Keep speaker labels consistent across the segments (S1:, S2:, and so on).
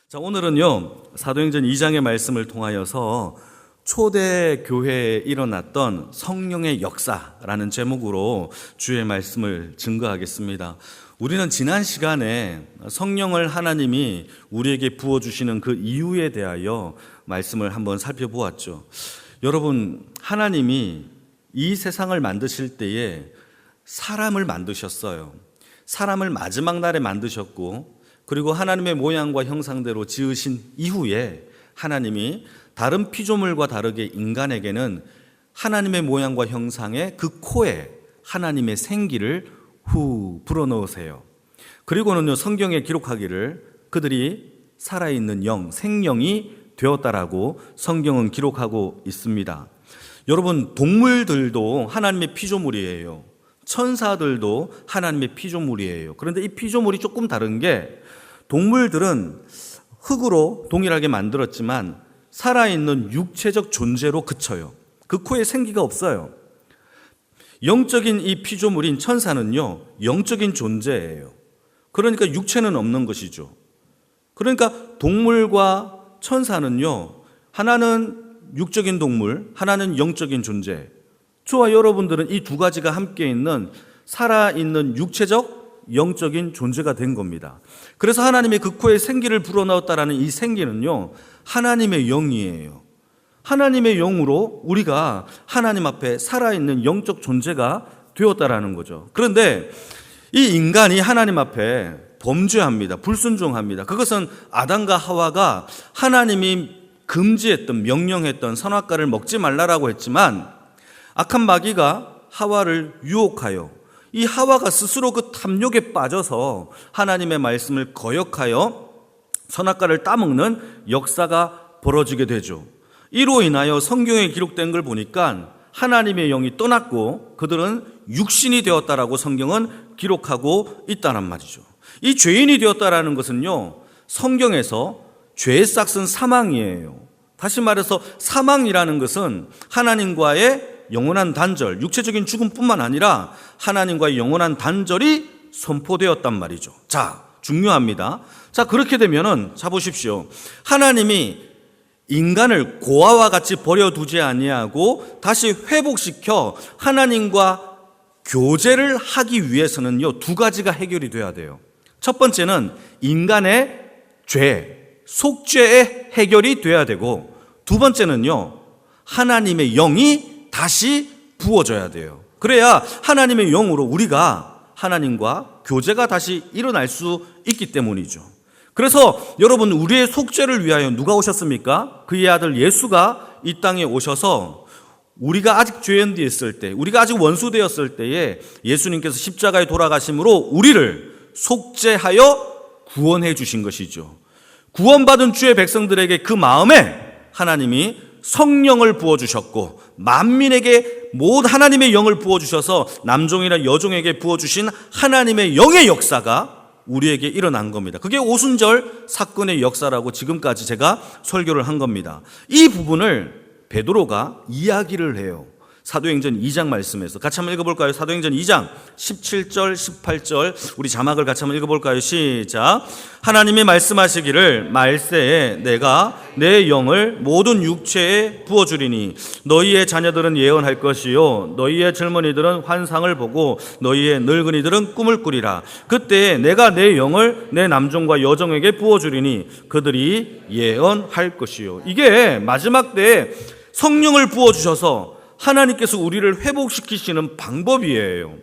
S1: 자, 오늘은요, 사도행전 2장의 말씀을 통하여서 초대 교회에 일어났던 성령의 역사라는 제목으로 주의 말씀을 증거하겠습니다. 우리는 지난 시간에 성령을 하나님이 우리에게 부어주시는 그 이유에 대하여 말씀을 한번 살펴보았죠. 여러분, 하나님이 이 세상을 만드실 때에 사람을 만드셨어요. 사람을 마지막 날에 만드셨고, 그리고 하나님의 모양과 형상대로 지으신 이후에 하나님이 다른 피조물과 다르게 인간에게는 하나님의 모양과 형상의 그 코에 하나님의 생기를 후 불어넣으세요. 그리고는요, 성경에 기록하기를 그들이 살아있는 영, 생명이 되었다라고 성경은 기록하고 있습니다. 여러분, 동물들도 하나님의 피조물이에요. 천사들도 하나님의 피조물이에요. 그런데 이 피조물이 조금 다른 게, 동물들은 흙으로 동일하게 만들었지만 살아있는 육체적 존재로 그쳐요. 그 코에 생기가 없어요. 영적인 이 피조물인 천사는요, 영적인 존재예요. 그러니까 육체는 없는 것이죠. 그러니까 동물과 천사는요, 하나는 육적인 동물, 하나는 영적인 존재. 저와 여러분들은 이 두 가지가 함께 있는 살아있는 육체적 영적인 존재가 된 겁니다. 그래서 하나님의 그 코에 생기를 불어넣었다라는 이 생기는요, 하나님의 영이에요. 하나님의 영으로 우리가 하나님 앞에 살아있는 영적 존재가 되었다라는 거죠. 그런데 이 인간이 하나님 앞에 범죄합니다. 불순종합니다. 그것은 아담과 하와가 하나님이 금지했던, 명령했던 선악과를 먹지 말라라고 했지만, 악한 마귀가 하와를 유혹하여 이 하와가 스스로 그 탐욕에 빠져서 하나님의 말씀을 거역하여 선악과를 따먹는 역사가 벌어지게 되죠. 이로 인하여 성경에 기록된 걸 보니까 하나님의 영이 떠났고 그들은 육신이 되었다라고 성경은 기록하고 있다는 말이죠. 이 죄인이 되었다라는 것은요, 성경에서 죄의 싹은 사망이에요. 다시 말해서 사망이라는 것은 하나님과의 영원한 단절, 육체적인 죽음뿐만 아니라 하나님과의 영원한 단절이 선포되었단 말이죠. 자, 중요합니다. 자, 그렇게 되면은, 자, 보십시오. 하나님이 인간을 고아와 같이 버려두지 아니하고 다시 회복시켜 하나님과 교제를 하기 위해서는요, 두 가지가 해결이 돼야 돼요. 첫 번째는 인간의 죄, 속죄의 해결이 돼야 되고, 두 번째는요, 하나님의 영이 다시 부어져야 돼요. 그래야 하나님의 영으로 우리가 하나님과 교제가 다시 일어날 수 있기 때문이죠. 그래서 여러분, 우리의 속죄를 위하여 누가 오셨습니까? 그의 아들 예수가 이 땅에 오셔서 우리가 아직 죄인되었을 때, 우리가 아직 원수되었을 때에 예수님께서 십자가에 돌아가심으로 우리를 속죄하여 구원해 주신 것이죠. 구원받은 주의 백성들에게 그 마음에 하나님이 성령을 부어주셨고, 만민에게 모든 하나님의 영을 부어주셔서 남종이나 여종에게 부어주신 하나님의 영의 역사가 우리에게 일어난 겁니다. 그게 오순절 사건의 역사라고 지금까지 제가 설교를 한 겁니다. 이 부분을 베드로가 이야기를 해요. 사도행전 2장 말씀에서 같이 한번 읽어볼까요? 사도행전 2장 17절 18절 우리 자막을 같이 한번 읽어볼까요? 시작. 하나님이 말씀하시기를 말세에 내가 내 영을 모든 육체에 부어주리니 너희의 자녀들은 예언할 것이요 너희의 젊은이들은 환상을 보고 너희의 늙은이들은 꿈을 꾸리라. 그때 내가 내 영을 내 남종과 여종에게 부어주리니 그들이 예언할 것이요. 이게 마지막 때에 성령을 부어주셔서 하나님께서 우리를 회복시키시는 방법이에요.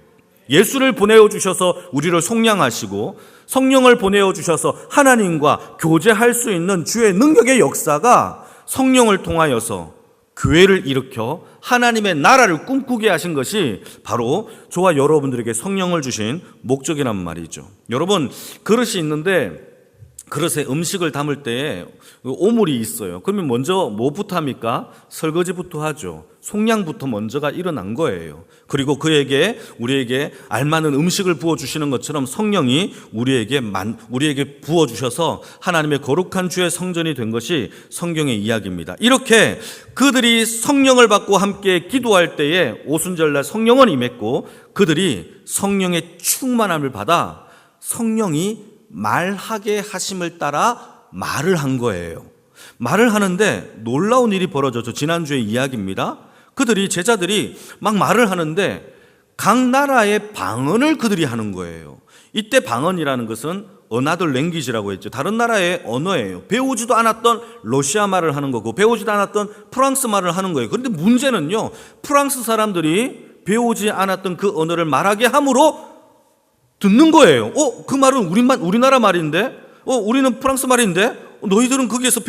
S1: 예수를 보내어 주셔서 우리를 속량하시고 성령을 보내어 주셔서 하나님과 교제할 수 있는 주의 능력의 역사가 성령을 통하여서 교회를 일으켜 하나님의 나라를 꿈꾸게 하신 것이 바로 저와 여러분들에게 성령을 주신 목적이란 말이죠. 여러분, 그릇이 있는데 그릇에 음식을 담을 때에 오물이 있어요. 그러면 먼저 뭐부터 합니까? 설거지부터 하죠. 속량부터 먼저가 일어난 거예요. 그리고 우리에게 알맞은 음식을 부어주시는 것처럼 성령이 우리에게 부어주셔서 하나님의 거룩한 주의 성전이 된 것이 성경의 이야기입니다. 이렇게 그들이 성령을 받고 함께 기도할 때에 오순절날 성령은 임했고 그들이 성령의 충만함을 받아 성령이 말하게 하심을 따라 말을 한 거예요. 말을 하는데 놀라운 일이 벌어졌죠. 지난주의 이야기입니다. 제자들이 막 말을 하는데 각 나라의 방언을 그들이 하는 거예요. 이때 방언이라는 것은 another language라고 했죠. 다른 나라의 언어예요. 배우지도 않았던 러시아 말을 하는 거고 배우지도 않았던 프랑스 말을 하는 거예요. 그런데 문제는요, 프랑스 사람들이 배우지 않았던 그 언어를 말하게 함으로 듣는 거예요. 그 말은 우리나라 말인데? 우리는 프랑스 말인데? 너희들은 거기에서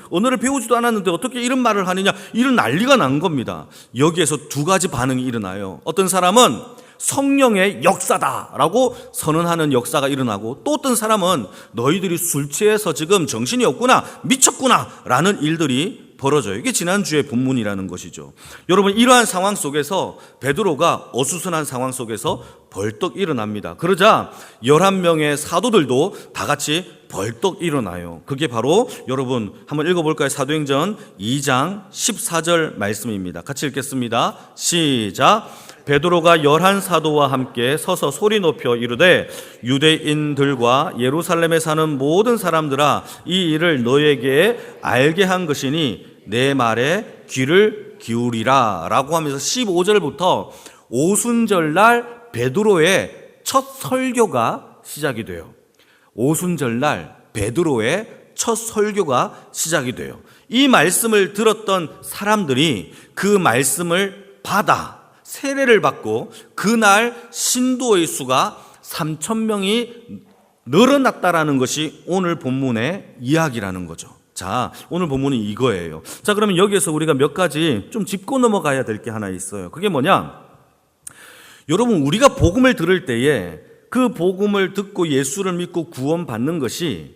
S1: 언어를 배우지도 않았는데 어떻게 이런 말을 하느냐? 이런 난리가 난 겁니다. 여기에서 두 가지 반응이 일어나요. 어떤 사람은 성령의 역사다라고 선언하는 역사가 일어나고, 또 어떤 사람은 너희들이 술 취해서 지금 정신이 없구나, 미쳤구나 라는 일들이 벌어져요. 이게 지난주의 본문이라는 것이죠. 여러분, 이러한 상황 속에서 베드로가 어수선한 상황 속에서 벌떡 일어납니다. 그러자 11명의 사도들도 다 같이 벌떡 일어나요. 그게 바로 여러분 한번 읽어볼까요? 사도행전 2장 14절 말씀입니다. 같이 읽겠습니다. 시작. 베드로가 11사도와 함께 서서 소리 높여 이르되 유대인들과 예루살렘에 사는 모든 사람들아, 이 일을 너에게 알게 한 것이니 내 말에 귀를 기울이라 라고 하면서 15절부터 오순절날 베드로의 첫 설교가 시작이 돼요. 오순절날 베드로의 첫 설교가 시작이 돼요. 이 말씀을 들었던 사람들이 그 말씀을 받아 세례를 받고 그날 신도의 수가 3,000명이 늘어났다라는 것이 오늘 본문의 이야기라는 거죠. 자, 오늘 본문이 이거예요. 자, 그러면 여기에서 우리가 몇 가지 좀 짚고 넘어가야 될 게 하나 있어요. 그게 뭐냐? 여러분, 우리가 복음을 들을 때에 그 복음을 듣고 예수를 믿고 구원받는 것이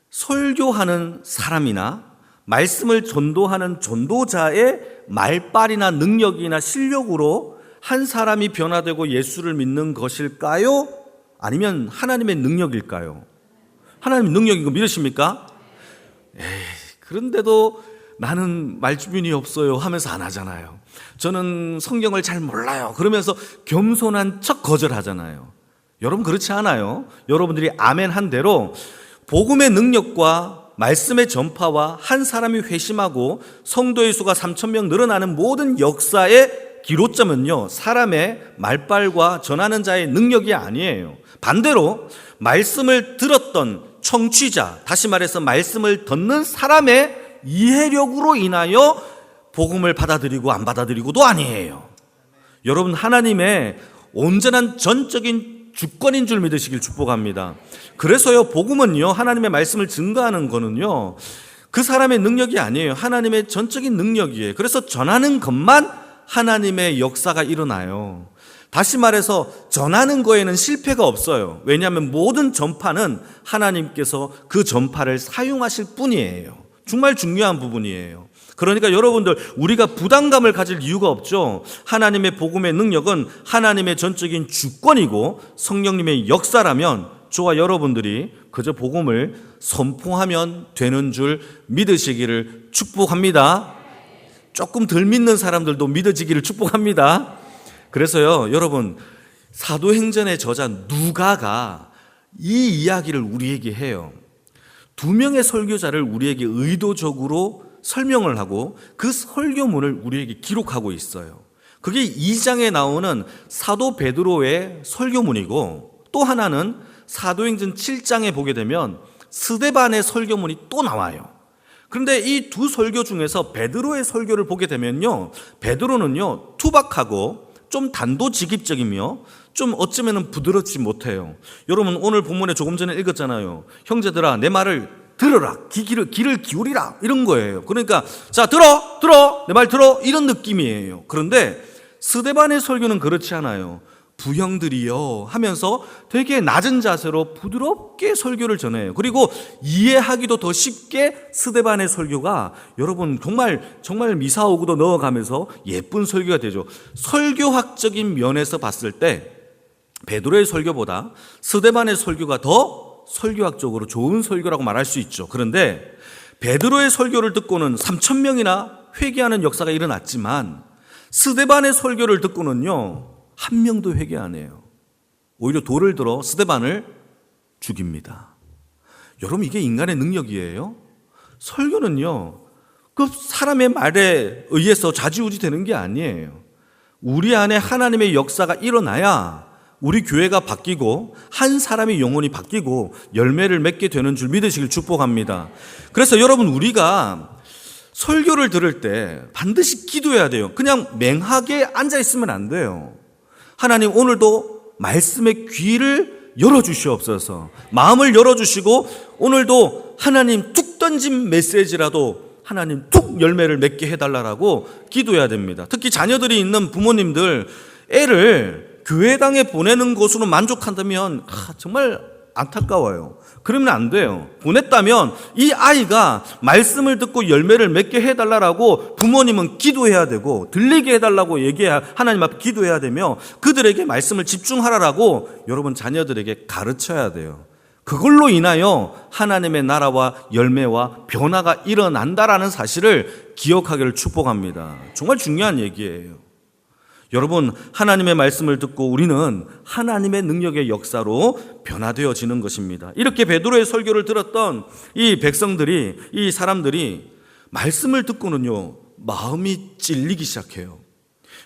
S1: 설교하는 사람이나 말씀을 전도하는 전도자의 말빨이나 능력이나 실력으로 한 사람이 변화되고 예수를 믿는 것일까요? 아니면 하나님의 능력일까요? 하나님의 능력인 거 믿으십니까? 그런데도 나는 말주변이 없어요 하면서 안 하잖아요. 저는 성경을 잘 몰라요 그러면서 겸손한 척 거절하잖아요. 여러분 그렇지 않아요? 여러분들이 아멘 한 대로 복음의 능력과 말씀의 전파와 한 사람이 회심하고 성도의 수가 3,000명 늘어나는 모든 역사의 기로점은요, 사람의 말빨과 전하는 자의 능력이 아니에요. 반대로 말씀을 들었던 청취자, 다시 말해서 말씀을 듣는 사람의 이해력으로 인하여 복음을 받아들이고 안 받아들이고도 아니에요. 여러분, 하나님의 온전한 전적인 주권인 줄 믿으시길 축복합니다. 그래서요, 복음은요, 하나님의 말씀을 증거하는 거는요, 그 사람의 능력이 아니에요. 하나님의 전적인 능력이에요. 그래서 전하는 것만 하나님의 역사가 일어나요. 다시 말해서 전하는 거에는 실패가 없어요. 왜냐하면 모든 전파는 하나님께서 그 전파를 사용하실 뿐이에요. 정말 중요한 부분이에요. 그러니까 여러분들, 우리가 부담감을 가질 이유가 없죠. 하나님의 복음의 능력은 하나님의 전적인 주권이고 성령님의 역사라면 저와 여러분들이 그저 복음을 선포하면 되는 줄 믿으시기를 축복합니다. 조금 덜 믿는 사람들도 믿어지기를 축복합니다. 그래서요, 여러분, 사도행전의 저자 누가가 이 이야기를 우리에게 해요. 2명의 설교자를 우리에게 의도적으로 설명을 하고 그 설교문을 우리에게 기록하고 있어요. 그게 2장에 나오는 사도 베드로의 설교문이고, 또 하나는 사도행전 7장에 보게 되면 스데반의 설교문이 또 나와요. 그런데 이 두 설교 중에서 베드로의 설교를 보게 되면요, 베드로는요 투박하고 좀 단도직입적이며 좀 어쩌면 부드럽지 못해요. 여러분, 오늘 본문에 조금 전에 읽었잖아요. 형제들아, 내 말을 들어라, 귀를 기울이라, 이런 거예요. 그러니까 자, 들어, 내 말 들어, 이런 느낌이에요. 그런데 스데반의 설교는 그렇지 않아요. 부형들이여 하면서 되게 낮은 자세로 부드럽게 설교를 전해요. 그리고 이해하기도 더 쉽게 스데반의 설교가 여러분 정말 미사오구도 넣어가면서 예쁜 설교가 되죠. 설교학적인 면에서 봤을 때 베드로의 설교보다 스데반의 설교가 더 설교학적으로 좋은 설교라고 말할 수 있죠. 그런데 베드로의 설교를 듣고는 3,000명이나 회개하는 역사가 일어났지만 스데반의 설교를 듣고는요, 한 명도 회개 안 해요. 오히려 돌을 들어 스데반을 죽입니다. 여러분, 이게 인간의 능력이에요? 설교는요, 그 사람의 말에 의해서 좌지우지 되는 게 아니에요. 우리 안에 하나님의 역사가 일어나야 우리 교회가 바뀌고 한 사람의 영혼이 바뀌고 열매를 맺게 되는 줄 믿으시길 축복합니다. 그래서 여러분, 우리가 설교를 들을 때 반드시 기도해야 돼요. 그냥 맹하게 앉아 있으면 안 돼요. 하나님, 오늘도 말씀의 귀를 열어주시옵소서. 마음을 열어주시고 오늘도 하나님 툭 던진 메시지라도 하나님 툭 열매를 맺게 해달라고 기도해야 됩니다. 특히 자녀들이 있는 부모님들, 애를 교회당에 보내는 것으로 만족한다면 정말 안타까워요. 그러면 안 돼요. 보냈다면 이 아이가 말씀을 듣고 열매를 맺게 해달라고 부모님은 기도해야 되고, 들리게 해달라고 하나님 앞에 기도해야 되며, 그들에게 말씀을 집중하라고 여러분 자녀들에게 가르쳐야 돼요. 그걸로 인하여 하나님의 나라와 열매와 변화가 일어난다라는 사실을 기억하기를 축복합니다. 정말 중요한 얘기예요. 여러분, 하나님의 말씀을 듣고 우리는 하나님의 능력의 역사로 변화되어지는 것입니다. 이렇게 베드로의 설교를 들었던 이 백성들이, 이 사람들이 말씀을 듣고는요, 마음이 찔리기 시작해요.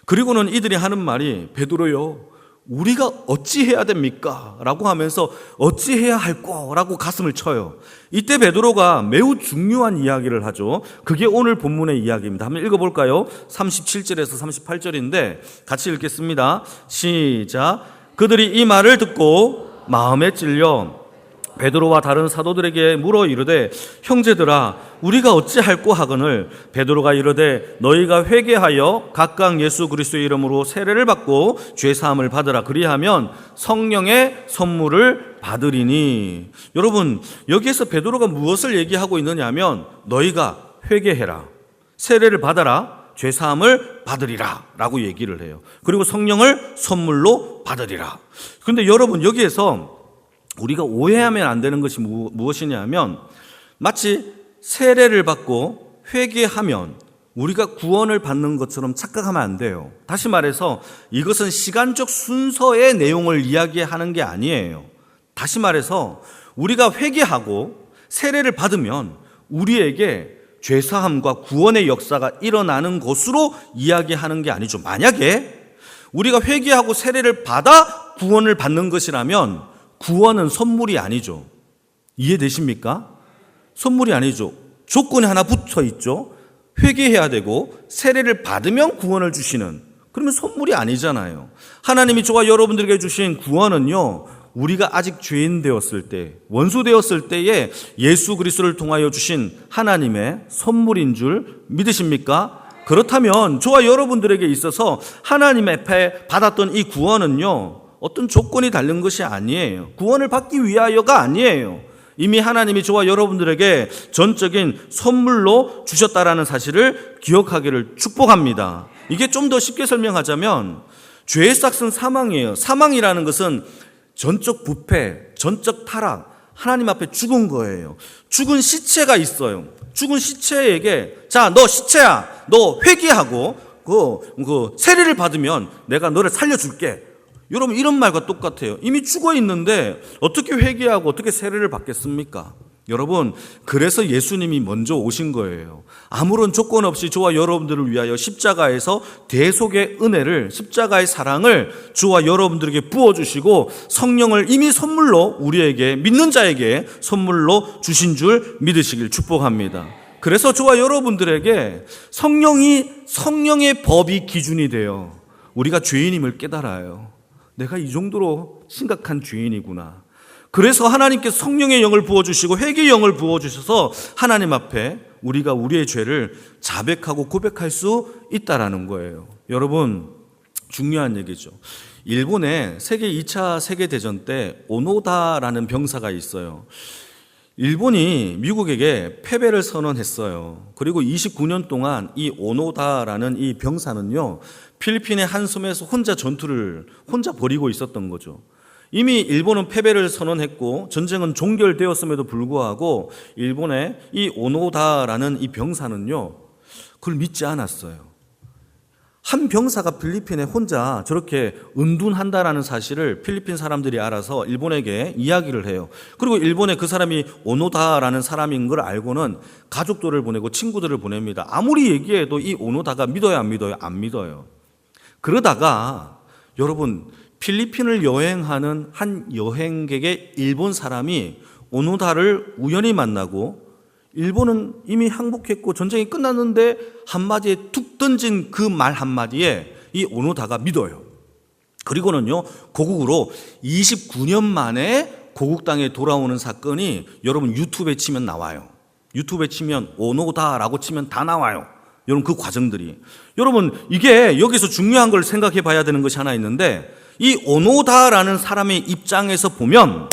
S1: 그리고는 이들이 하는 말이, 베드로요, 우리가 어찌해야 됩니까? 라고 하면서 어찌해야 할꼬? 라고 가슴을 쳐요. 이때 베드로가 매우 중요한 이야기를 하죠. 그게 오늘 본문의 이야기입니다. 한번 읽어볼까요? 37절에서 38절인데 같이 읽겠습니다. 시작. 그들이 이 말을 듣고 마음에 찔려 베드로와 다른 사도들에게 물어 이르되, 형제들아, 우리가 어찌할꼬 하거늘. 베드로가 이르되, 너희가 회개하여 각각 예수 그리스도의 이름으로 세례를 받고 죄 사함을 받으라. 그리하면 성령의 선물을 받으리니. 여러분, 여기에서 베드로가 무엇을 얘기하고 있느냐 하면, 너희가 회개해라, 세례를 받아라, 죄 사함을 받으리라 라고 얘기를 해요. 그리고 성령을 선물로 받으리라. 그런데 여러분, 여기에서 우리가 오해하면 안 되는 것이 무엇이냐 하면, 마치 세례를 받고 회개하면 우리가 구원을 받는 것처럼 착각하면 안 돼요. 다시 말해서 이것은 시간적 순서의 내용을 이야기하는 게 아니에요. 다시 말해서 우리가 회개하고 세례를 받으면 우리에게 죄사함과 구원의 역사가 일어나는 것으로 이야기하는 게 아니죠. 만약에 우리가 회개하고 세례를 받아 구원을 받는 것이라면 구원은 선물이 아니죠. 이해되십니까? 선물이 아니죠. 조건이 하나 붙어 있죠. 회개해야 되고 세례를 받으면 구원을 주시는, 그러면 선물이 아니잖아요. 하나님이 저와 여러분들에게 주신 구원은요, 우리가 아직 죄인 되었을 때, 원수 되었을 때에 예수 그리스도를 통하여 주신 하나님의 선물인 줄 믿으십니까? 그렇다면 저와 여러분들에게 있어서 하나님 앞에 받았던 이 구원은요, 어떤 조건이 달린 것이 아니에요. 구원을 받기 위하여가 아니에요. 이미 하나님이 저와 여러분들에게 전적인 선물로 주셨다라는 사실을 기억하기를 축복합니다. 이게 좀 더 쉽게 설명하자면, 죄의 싹은 사망이에요. 사망이라는 것은 전적 부패, 전적 타락, 하나님 앞에 죽은 거예요. 죽은 시체가 있어요. 죽은 시체에게, 자, 너 시체야, 너 회개하고 그 세례를 받으면 내가 너를 살려줄게. 여러분, 이런 말과 똑같아요. 이미 죽어 있는데 어떻게 회개하고 어떻게 세례를 받겠습니까? 여러분, 그래서 예수님이 먼저 오신 거예요. 아무런 조건 없이 저와 여러분들을 위하여 십자가에서 대속의 은혜를, 십자가의 사랑을 저와 여러분들에게 부어주시고 성령을 이미 선물로 우리에게, 믿는 자에게 선물로 주신 줄 믿으시길 축복합니다. 그래서 저와 여러분들에게 성령의 법이 기준이 돼요. 우리가 죄인임을 깨달아요. 내가 이 정도로 심각한 죄인이구나. 그래서 하나님께서 성령의 영을 부어주시고 회개의 영을 부어주셔서 하나님 앞에 우리가 우리의 죄를 자백하고 고백할 수 있다라는 거예요. 여러분, 중요한 얘기죠. 일본에 세계 2차 세계대전 때 오노다라는 병사가 있어요. 일본이 미국에게 패배를 선언했어요. 그리고 29년 동안 이 오노다라는 이 병사는요, 필리핀의 한 섬에서 혼자 벌이고 있었던 거죠. 이미 일본은 패배를 선언했고 전쟁은 종결되었음에도 불구하고 일본의 이 오노다라는 이 병사는요, 그걸 믿지 않았어요. 한 병사가 필리핀에 혼자 저렇게 은둔한다라는 사실을 필리핀 사람들이 알아서 일본에게 이야기를 해요. 그리고 일본에 그 사람이 오노다라는 사람인 걸 알고는 가족들을 보내고 친구들을 보냅니다. 아무리 얘기해도 이 오노다가 믿어요, 안 믿어요? 안 믿어요. 그러다가 여러분, 필리핀을 여행하는 한 여행객의 일본 사람이 오노다를 우연히 만나고, 일본은 이미 항복했고 전쟁이 끝났는데 한마디에 툭 던진 그 말 한마디에 이 오노다가 믿어요. 그리고는요, 고국으로 29년 만에 고국 땅에 돌아오는 사건이 여러분 유튜브에 치면 나와요. 유튜브에 치면 오노다라고 치면 다 나와요. 여러분, 그 과정들이. 여러분, 이게 여기서 중요한 걸 생각해 봐야 되는 것이 하나 있는데, 이 오노다라는 사람의 입장에서 보면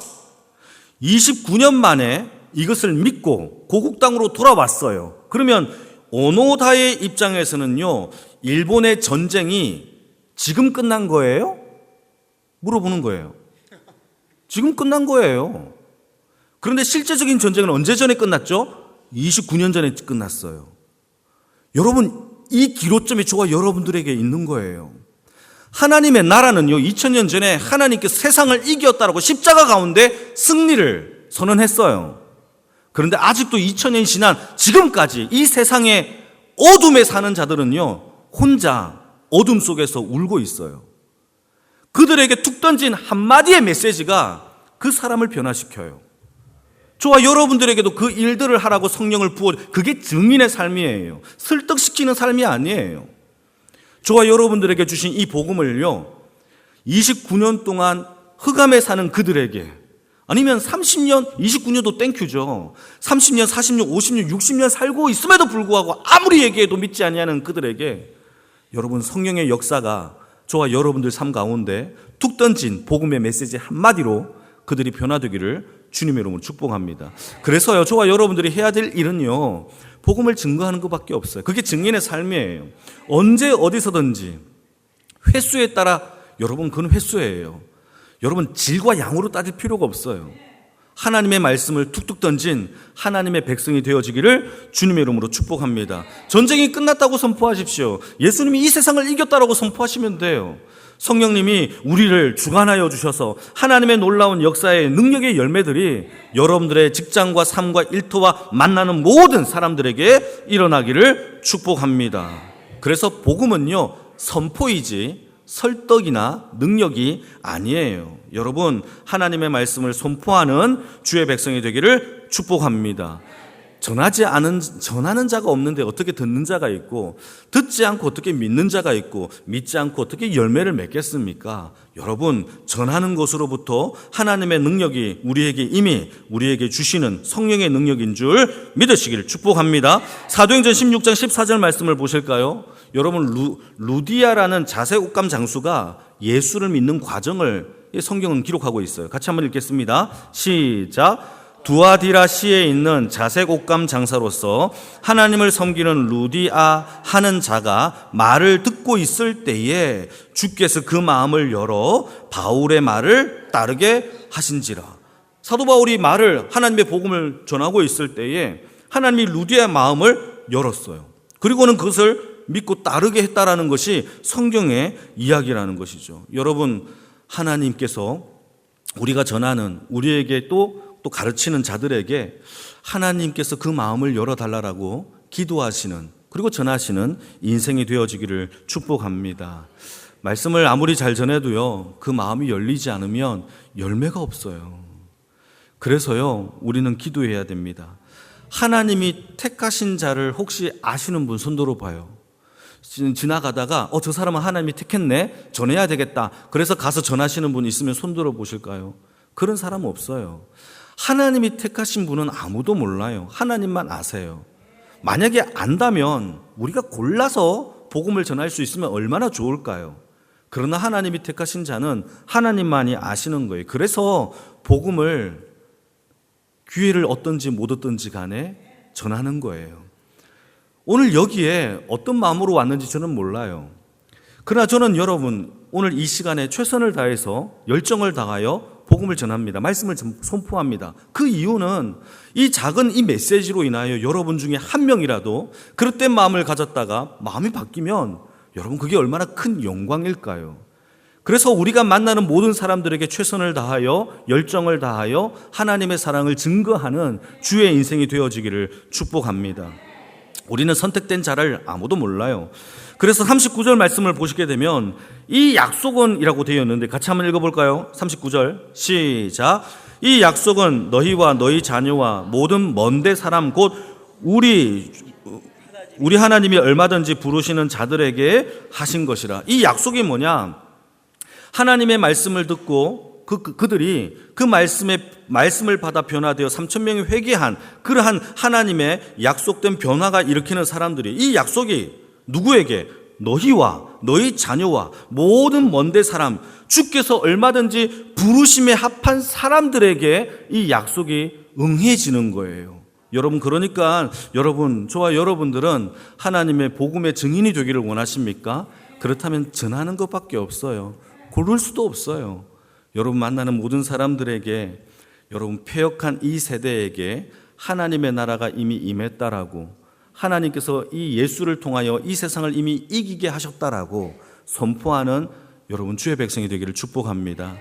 S1: 29년 만에 이것을 믿고 고국 땅으로 돌아왔어요. 그러면 오노다의 입장에서는요, 일본의 전쟁이 지금 끝난 거예요? 물어보는 거예요. 지금 끝난 거예요. 그런데 실제적인 전쟁은 언제 전에 끝났죠? 29년 전에 끝났어요. 여러분, 이 기로점이 저와 여러분들에게 있는 거예요. 하나님의 나라는요, 2000년 전에 하나님께서 세상을 이겼다라고 십자가 가운데 승리를 선언했어요. 그런데 아직도 2000년이 지난 지금까지 이 세상의 어둠에 사는 자들은요, 혼자 어둠 속에서 울고 있어요. 그들에게 툭 던진 한마디의 메시지가 그 사람을 변화시켜요. 저와 여러분들에게도 그 일들을 하라고 성령을 부어, 그게 증인의 삶이에요. 설득시키는 삶이 아니에요. 저와 여러분들에게 주신 이 복음을요, 29년 동안 흑암에 사는 그들에게, 아니면 30년, 29년도 땡큐죠. 30년, 40년, 50년, 60년 살고 있음에도 불구하고 아무리 얘기해도 믿지 아니하는 그들에게 여러분, 성령의 역사가 저와 여러분들 삶 가운데 툭 던진 복음의 메시지 한마디로 그들이 변화되기를 주님의 이름으로 축복합니다. 그래서요, 저와 여러분들이 해야 될 일은요, 복음을 증거하는 것밖에 없어요. 그게 증인의 삶이에요. 언제 어디서든지 횟수에 따라, 여러분, 그건 횟수예요. 여러분, 질과 양으로 따질 필요가 없어요. 하나님의 말씀을 툭툭 던진 하나님의 백성이 되어지기를 주님의 이름으로 축복합니다. 전쟁이 끝났다고 선포하십시오. 예수님이 이 세상을 이겼다라고 선포하시면 돼요. 성령님이 우리를 주관하여 주셔서 하나님의 놀라운 역사의 능력의 열매들이 여러분들의 직장과 삶과 일터와 만나는 모든 사람들에게 일어나기를 축복합니다. 그래서 복음은요, 선포이지 설득이나 능력이 아니에요. 여러분, 하나님의 말씀을 선포하는 주의 백성이 되기를 축복합니다. 전하는 자가 없는데 어떻게 듣는 자가 있고, 듣지 않고 어떻게 믿는 자가 있고, 믿지 않고 어떻게 열매를 맺겠습니까? 여러분, 전하는 것으로부터 하나님의 능력이 우리에게 주시는 성령의 능력인 줄 믿으시기를 축복합니다. 사도행전 16장 14절 말씀을 보실까요? 여러분, 루디아라는 자색 옷감 장수가 예수를 믿는 과정을 성경은 기록하고 있어요. 같이 한번 읽겠습니다. 시작. 두아디라시에 있는 자색 옷감 장사로서 하나님을 섬기는 루디아 하는 자가 말을 듣고 있을 때에 주께서 그 마음을 열어 바울의 말을 따르게 하신지라. 사도 바울이 하나님의 복음을 전하고 있을 때에 하나님이 루디아의 마음을 열었어요. 그리고는 그것을 믿고 따르게 했다라는 것이 성경의 이야기라는 것이죠. 여러분, 하나님께서 우리가 전하는, 우리에게 또 가르치는 자들에게 하나님께서 그 마음을 열어달라고 기도하시는, 그리고 전하시는 인생이 되어지기를 축복합니다. 말씀을 아무리 잘 전해도요, 그 마음이 열리지 않으면 열매가 없어요. 그래서요, 우리는 기도해야 됩니다. 하나님이 택하신 자를 혹시 아시는 분 손 들어봐요. 지나가다가 저 사람은 하나님이 택했네, 전해야 되겠다, 그래서 가서 전하시는 분 있으면 손 들어보실까요? 그런 사람은 없어요. 하나님이 택하신 분은 아무도 몰라요. 하나님만 아세요. 만약에 안다면 우리가 골라서 복음을 전할 수 있으면 얼마나 좋을까요? 그러나 하나님이 택하신 자는 하나님만이 아시는 거예요. 그래서 복음을, 기회를 얻든지 못 얻든지 간에 전하는 거예요. 오늘 여기에 어떤 마음으로 왔는지 저는 몰라요. 그러나 저는 여러분, 오늘 이 시간에 최선을 다해서 열정을 다하여 복음을 전합니다. 말씀을 선포합니다. 그 이유는 이 작은 이 메시지로 인하여 여러분 중에 한 명이라도 그릇된 마음을 가졌다가 마음이 바뀌면 여러분, 그게 얼마나 큰 영광일까요? 그래서 우리가 만나는 모든 사람들에게 최선을 다하여 열정을 다하여 하나님의 사랑을 증거하는 주의 인생이 되어지기를 축복합니다. 우리는 선택된 자를 아무도 몰라요. 그래서 39절 말씀을 보시게 되면 이 약속은 이라고 되어 있는데 같이 한번 읽어볼까요? 39절 시작. 이 약속은 너희와 너희 자녀와 모든 먼데 사람 곧 우리 하나님이 얼마든지 부르시는 자들에게 하신 것이라. 이 약속이 뭐냐? 하나님의 말씀을 듣고 그들이 그 말씀을 받아 변화되어 3,000명이 회개한 그러한 하나님의 약속된 변화가 일으키는 사람들이, 이 약속이 누구에게? 너희와 너희 자녀와 모든 먼데 사람, 주께서 얼마든지 부르심에 합한 사람들에게 이 약속이 응해지는 거예요. 여러분, 그러니까 저와 여러분들은 하나님의 복음의 증인이 되기를 원하십니까? 그렇다면 전하는 것밖에 없어요. 고를 수도 없어요. 여러분 만나는 모든 사람들에게, 여러분 패역한 이 세대에게 하나님의 나라가 이미 임했다라고, 하나님께서 이 예수를 통하여 이 세상을 이미 이기게 하셨다라고 선포하는 여러분 주의 백성이 되기를 축복합니다.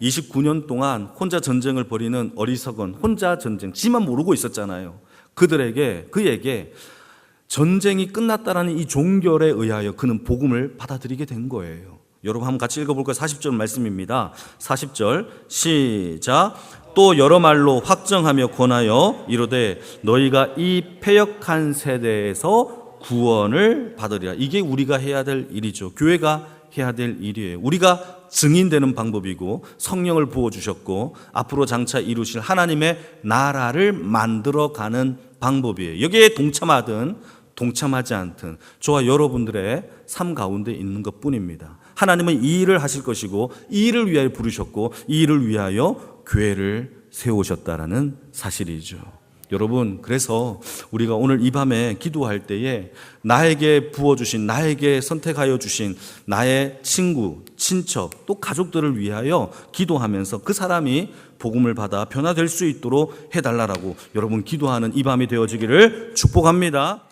S1: 29년 동안 혼자 전쟁을 벌이는 어리석은 혼자 전쟁, 지만 모르고 있었잖아요. 그에게 전쟁이 끝났다라는 이 종결에 의하여 그는 복음을 받아들이게 된 거예요. 여러분 한번 같이 읽어볼까요? 40절 말씀입니다. 40절 시작. 또 여러 말로 확정하며 권하여 이르되 너희가 이 패역한 세대에서 구원을 받으리라. 이게 우리가 해야 될 일이죠. 교회가 해야 될 일이에요. 우리가 증인되는 방법이고 성령을 부어주셨고 앞으로 장차 이루실 하나님의 나라를 만들어가는 방법이에요. 여기에 동참하든 동참하지 않든 저와 여러분들의 삶 가운데 있는 것뿐입니다. 하나님은 이 일을 하실 것이고 이 일을 위하여 부르셨고 이 일을 위하여 교회를 세우셨다라는 사실이죠. 여러분, 그래서 우리가 오늘 이 밤에 기도할 때에 나에게 부어주신, 나에게 선택하여 주신 나의 친구, 친척, 또 가족들을 위하여 기도하면서 그 사람이 복음을 받아 변화될 수 있도록 해달라고 여러분 기도하는 이 밤이 되어지기를 축복합니다.